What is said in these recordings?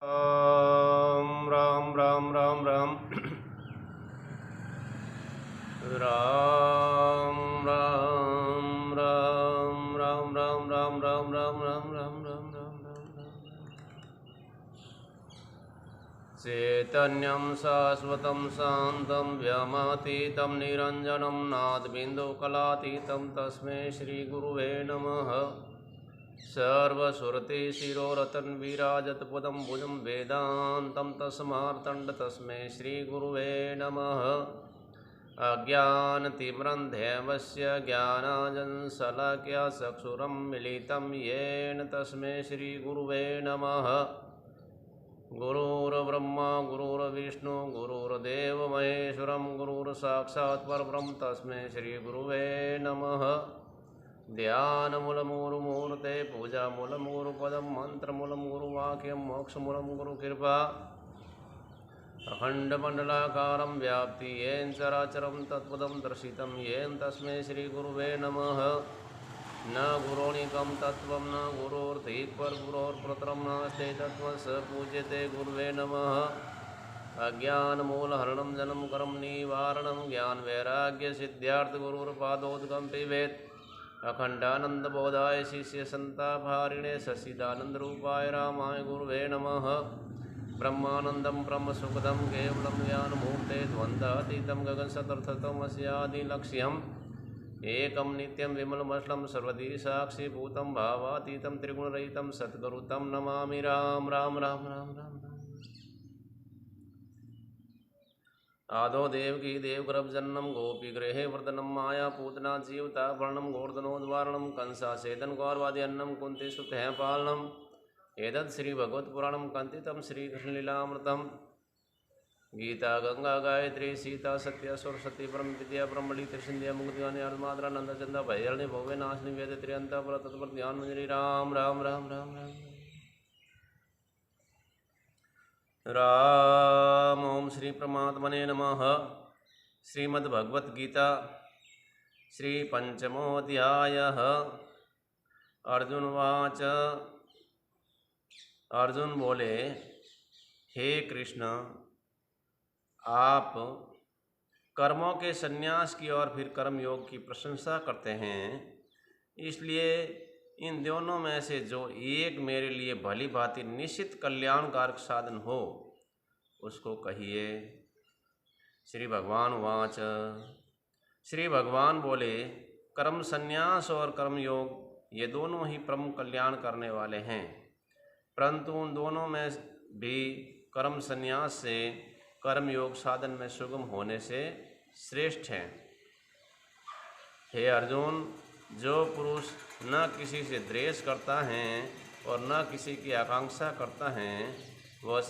राम राम राम राम राम राम राम राम राम राम राम राम राम राम राम राम राम चैतन्यं शाश्वतं शान्तं व्योमातीतं निरञ्जनं नादबिन्दुकलातीतं तस्मै श्रीगुरुवे नमः। सर्वसुरते शिरोरतन विराजत पदं भुजं वेदान्तं तस्मार्तण्ड तस्मै श्रीगुरुवे नमः। अज्ञानतिम्रन्धैवस्य ज्ञानाञ्जनशलाकया चक्षुरं मिलितं येन तस्मै श्रीगुरुवे नमः। गुरुर्ब्रह्मा गुरुर्विष्णु गुरुर्देवो महेश्वरं गुरुर्साक्षात् परब्रह्म तस्मै श्रीगुरुवे नमः। ध्यानमूलमूरुमूर्ते पूजामूलमूरुपदं मन्त्रमूलं गुरुवाक्यं मोक्षमूलं गुरुकृपा। अखण्डमण्डलाकारं व्याप्ति येन चराचरं तत्पदं दर्शितं येन तस्मै श्रीगुरुवे नमः। न गुरोनिकं तत्त्वं न गुरोर्धिक्पर गुरोर्प्रतरं नास्ति तत्त्वं स पूज्यते गुरुवे नमः। अज्ञानमूलहरणं जन्म कर्म निवारणं ज्ञानवैराग्यसिद्ध्यार्थ गुरुर्पादोदकं पिबेत्। अखंडानंद बोधाय शिष्य संतापहारिणे सच्चिदानंदरूपाय रामाय गुरुवे नमः। ब्रह्मानंदं ब्रह्मसुखदं केवलं ज्ञानमूर्ते द्वन्द्वातीतं गगनशतर्थतमस्यादिलक्ष्यम् एकं नित्यं विमलमचलं सर्वधी साक्षिभूतं भावातीतं त्रिगुणरहितं सद्गुरुं नमामि। राम राम राम राम राम आदो देवकी देवगर्भजननं गोपीगृहे वर्धनं मायापूतना जीवताभरणं गोवर्धनोद्वारणं कंसासेदन गौरवाद्यन्नं कुन्तीसुतः पालनम् एतत् श्रीभगवत्पुराणं कथितं श्रीकृष्णलीलामृतं। गीता गंगा गायत्री सीता सत्य सरस्वती ब्रह्म विद्या ब्रह्मणि त्रिसंध्या मुक्तिगानी अर्धमात्रा नंदचंदा भैरणी भव्य नाशिनी वेद त्रियंता पर तत्पर ध्यान मंजरी। राम राम राम राम राम राम। ओम श्री परमात्मने नमः। श्रीमद्भगवत गीता श्री पंचमोऽध्यायः। अर्जुनवाच। अर्जुन बोले, हे कृष्ण, आप कर्मों के संन्यास की और फिर कर्मयोग की प्रशंसा करते हैं, इसलिए इन दोनों में से जो एक मेरे लिए भली भांति निश्चित कल्याणकारक साधन हो उसको कहिए। श्री भगवान वाच। श्री भगवान बोले, कर्म संन्यास और कर्मयोग ये दोनों ही परम कल्याण करने वाले हैं, परंतु उन दोनों में भी कर्म संन्यास से कर्मयोग साधन में सुगम होने से श्रेष्ठ है। हे अर्जुन, जो पुरुष न किसी से द्वेष करता है और न किसी की आकांक्षा करता है वह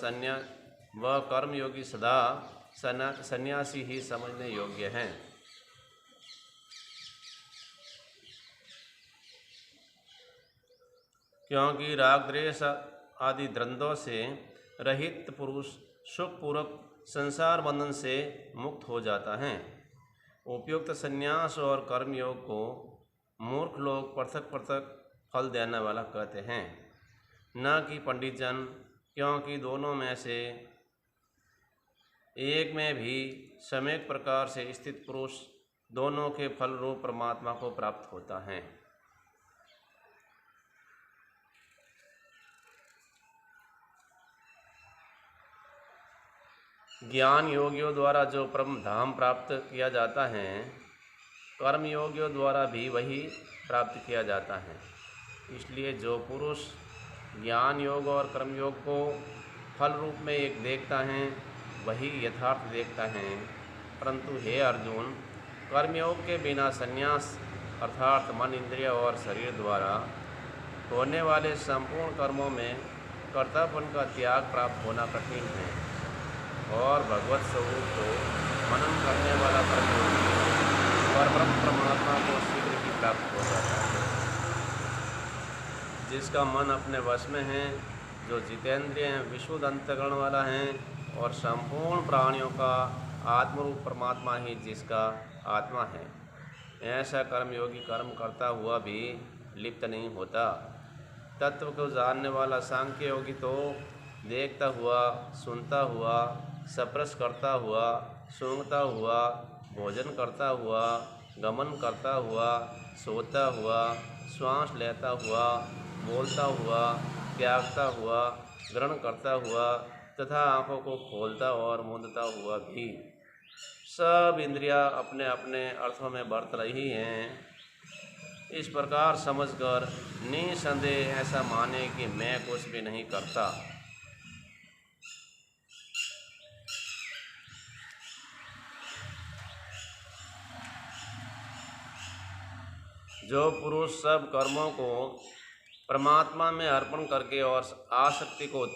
कर्मयोगी सदा सन्यासी ही समझने योग्य है। क्योंकि राग द्वेष आदि द्वंद्वों से रहित पुरुष सुखपूर्वक संसार बंधन से मुक्त हो जाता है। उपयुक्त संन्यास और कर्मयोग को मूर्ख लोग पृथक पृथक फल देने वाला कहते हैं, न कि पंडितजन, क्योंकि दोनों में से एक में भी सम्यक प्रकार से स्थित पुरुष दोनों के फल रूप परमात्मा को प्राप्त होता है। ज्ञान योगियों द्वारा जो परम धाम प्राप्त किया जाता है, कर्म योगियों द्वारा भी वही प्राप्त किया जाता है। इसलिए जो पुरुष ज्ञान योग और कर्म योग को फल रूप में एक देखता है वही यथार्थ देखता है। परंतु हे अर्जुन, कर्मयोग के बिना संन्यास अर्थात मन, इंद्रिय और शरीर द्वारा होने वाले संपूर्ण कर्मों में कर्तापन का त्याग प्राप्त होना कठिन है, और भगवत स्वरूप को मनन करने वाला कर्मयोगी परब्रह्म परमात्मा को शीघ्र ही प्राप्त हो जाता है। जिसका मन अपने वश में है, जो जितेंद्रिय हैं, विशुद्ध अंतःकरण वाला है और संपूर्ण प्राणियों का आत्मरूप परमात्मा ही जिसका आत्मा है, ऐसा कर्मयोगी कर्म करता हुआ भी लिप्त नहीं होता। तत्व को जानने वाला सांख्य योगी तो देखता हुआ, सुनता हुआ, स्पर्श करता हुआ, सूंघता हुआ, भोजन करता हुआ, गमन करता हुआ, सोता हुआ, श्वास लेता हुआ, बोलता हुआ, त्यागता हुआ, ग्रहण करता हुआ तथा आँखों को खोलता और मूंदता हुआ भी सब इंद्रियां अपने अपने अर्थों में बरत रही हैं। इस प्रकार समझकर निसंदेह ऐसा माने कि मैं कुछ भी नहीं करता। जो पुरुष सब कर्मों को परमात्मा में अर्पण करके और आसक्ति को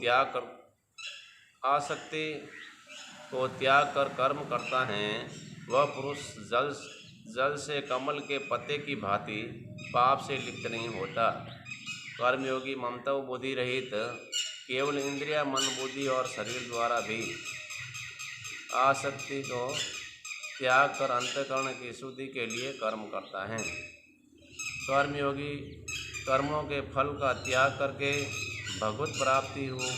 त्याग कर कर्म करता है, वह पुरुष जल से कमल के पत्ते की भांति पाप से लिप्त नहीं होता। कर्मयोगी ममता बुद्धि रहित केवल इंद्रिया, मन, बुद्धि और शरीर द्वारा भी आसक्ति को त्याग कर अंतःकरण की शुद्धि के लिए कर्म करता है। कर्मयोगी कर्मों के फल का त्याग करके भगवत प्राप्ति रूप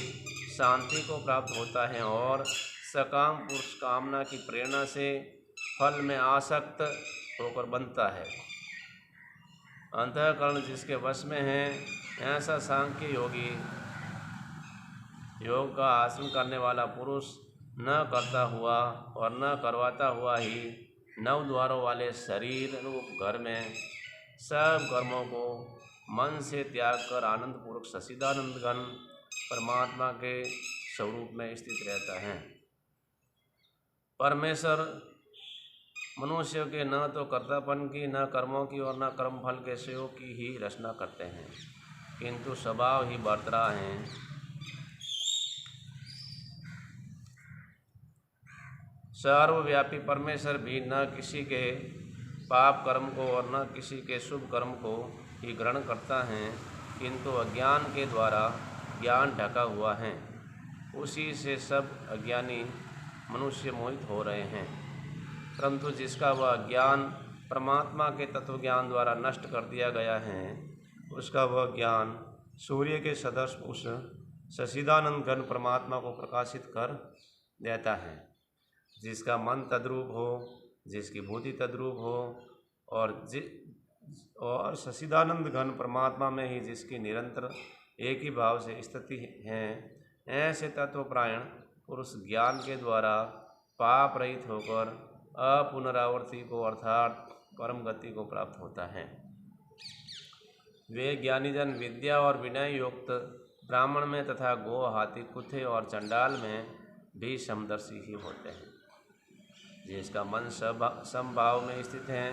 शांति को प्राप्त होता है और सकाम पुरुष कामना की प्रेरणा से फल में आसक्त होकर बनता है। अंतःकरण जिसके वश में है, ऐसा सांख्य योगी योग का आचरण करने वाला पुरुष न करता हुआ और न करवाता हुआ ही 9 द्वारों वाले शरीर रूप घर में सब कर्मों को मन से त्याग कर आनंद पूर्वक सच्चिदानंद घन परमात्मा के स्वरूप में स्थित रहता है। परमेश्वर मनुष्य के न तो कर्तापन की, न कर्मों की और न कर्म फल के संयोग की ही रचना करते हैं, किंतु स्वभाव ही बरत रहा है। सर्वव्यापी परमेश्वर भी न किसी के पाप कर्म को और न किसी के शुभ कर्म को ही ग्रहण करता है, किंतु अज्ञान के द्वारा ज्ञान ढका हुआ है। उसी से सब अज्ञानी मनुष्य मोहित हो रहे हैं, परंतु जिसका वह ज्ञान परमात्मा के तत्व ज्ञान द्वारा नष्ट कर दिया गया है, उसका वह ज्ञान सूर्य के सदृश उस सच्चिदानंद घन परमात्मा को प्रकाशित कर देता है। जिसका मन तद्रूप हो, जिसकी बुद्धि तद्रूप हो और सच्चिदानंद घन परमात्मा में ही जिसकी निरंतर एक ही भाव से स्थिति है, ऐसे तत्वपरायण पुरुष ज्ञान के द्वारा पाप रहित होकर अपुनरावर्ती को अर्थात परम गति को प्राप्त होता है। वे ज्ञानीजन विद्या और विनय युक्त ब्राह्मण में तथा गो, हाथी, कुत्ते और चंडाल में भी समदर्शी ही होते हैं। जिसका मन समभाव में स्थित है,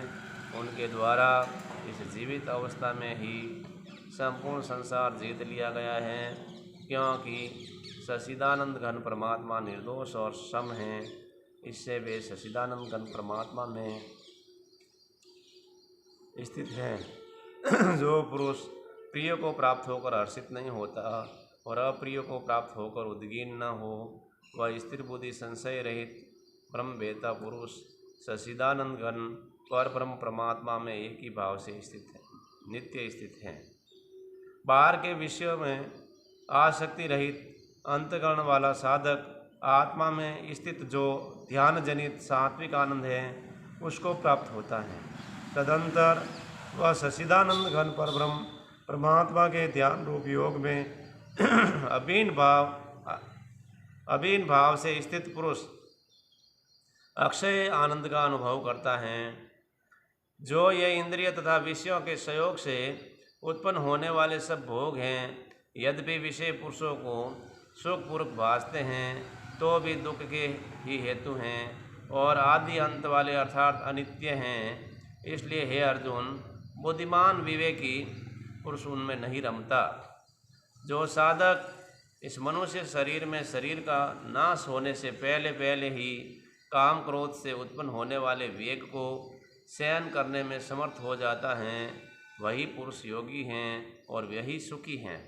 उनके द्वारा इस जीवित अवस्था में ही संपूर्ण संसार जीत लिया गया है, क्योंकि सच्चिदानंद घन परमात्मा निर्दोष और सम है। इससे वे सच्चिदानंद घन परमात्मा में स्थित हैं। जो पुरुष प्रिय को प्राप्त होकर हर्षित नहीं होता और अप्रिय को प्राप्त होकर उद्विग्न न हो, वह स्थिर बुद्धि संशय रहित ब्रह्मवेत्ता पुरुष सच्चिदानंद घन पर ब्रह्म परमात्मा में एक ही भाव से स्थित है, नित्य स्थित है। बाहर के विषयों में आसक्ति रहित अंतःकरण वाला साधक आत्मा में स्थित जो ध्यान जनित सात्विक आनंद है, उसको प्राप्त होता है। तदंतर वह सच्चिदानंद घन पर ब्रह्म परमात्मा के ध्यान रूप योग में अभिन्न भाव से स्थित पुरुष अक्षय आनंद का अनुभव करता है। जो ये इंद्रिय तथा विषयों के संयोग से उत्पन्न होने वाले सब भोग हैं, यद्यपि विषय पुरुषों को सुखपूर्वक भासते हैं, तो भी दुख के ही हेतु हैं और आदि अंत वाले अर्थात अनित्य हैं। इसलिए हे अर्जुन, बुद्धिमान विवेकी पुरुष उनमें नहीं रमता। जो साधक इस मनुष्य शरीर में शरीर का नाश होने से पहले ही काम क्रोध से उत्पन्न होने वाले वेग को सहन करने में समर्थ हो जाता है, वही पुरुष योगी हैं और वही सुखी हैं।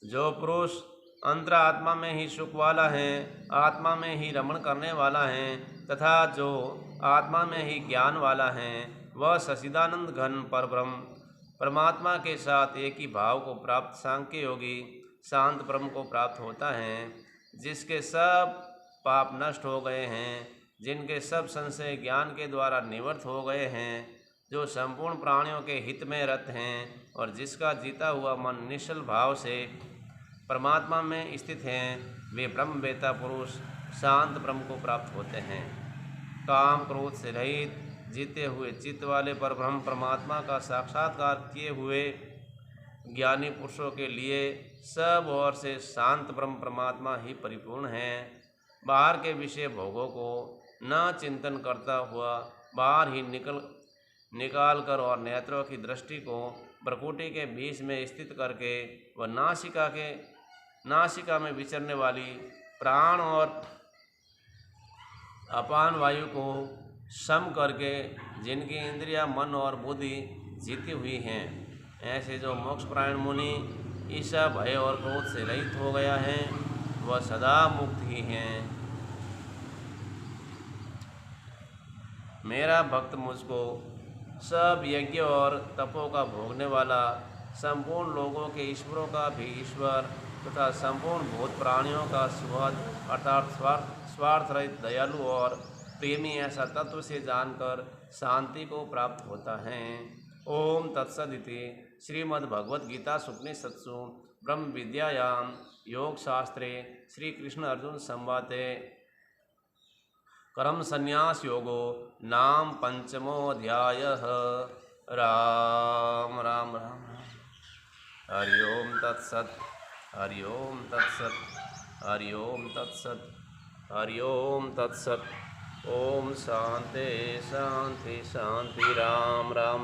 जो पुरुष अंतरात्मा में ही सुख वाला है, आत्मा में ही रमण करने वाला है तथा जो आत्मा में ही ज्ञान वाला है, वह सच्चिदानंद घन परब्रह्म परमात्मा के साथ एक ही भाव को प्राप्त सांख्य योगी शांत ब्रह्म को प्राप्त होता है, जिसके सब पाप नष्ट हो गए हैं, जिनके सब संशय ज्ञान के द्वारा निवृत्त हो गए हैं, जो संपूर्ण प्राणियों के हित में रत हैं और जिसका जीता हुआ मन निश्चल भाव से परमात्मा में स्थित हैं, वे ब्रह्मवेत्ता पुरुष शांत ब्रह्म को प्राप्त होते हैं। काम क्रोध से रहित जीते हुए चित्त वाले पर ब्रह्म परमात्मा का साक्षात्कार किए हुए ज्ञानी पुरुषों के लिए सब ओर से शांत ब्रह्म परमात्मा ही परिपूर्ण है। बाहर के विषय भोगों को न चिंतन करता हुआ बाहर ही निकाल कर और नेत्रों की दृष्टि को प्रकृति के बीच में स्थित करके वह नासिका में विचरने वाली प्राण और अपान वायु को सम करके जिनकी इंद्रियां, मन और बुद्धि जीती हुई हैं, ऐसे जो मोक्षपरायण मुनि ईर्ष्या, भय और क्रोध से रहित हो गया है, वह सदा मुक्त ही हैं। मेरा भक्त मुझको सब यज्ञ और तपों का भोगने वाला, संपूर्ण लोगों के ईश्वरों का भी ईश्वर तथा संपूर्ण भूत प्राणियों का सुहृद अर्थात स्वार्थ रहित दयालु और प्रेमी ऐसा तत्व से जानकर शांति को प्राप्त होता है। ओम तत्सदिति श्रीमद्भगवद्गीता उपनिषत्सु ब्रह्म विद्यायां योग शास्त्रे श्री कृष्ण अर्जुन संवादे कर्म संन्यास योगो नाम पंचमोऽध्यायः। राम राम राम हरि ओम तत्सत् हरि ओम तत्सत् हरि ओम तत्सत् हरि ओम तत्सत्। ओम शांति शांति शांति। राम राम।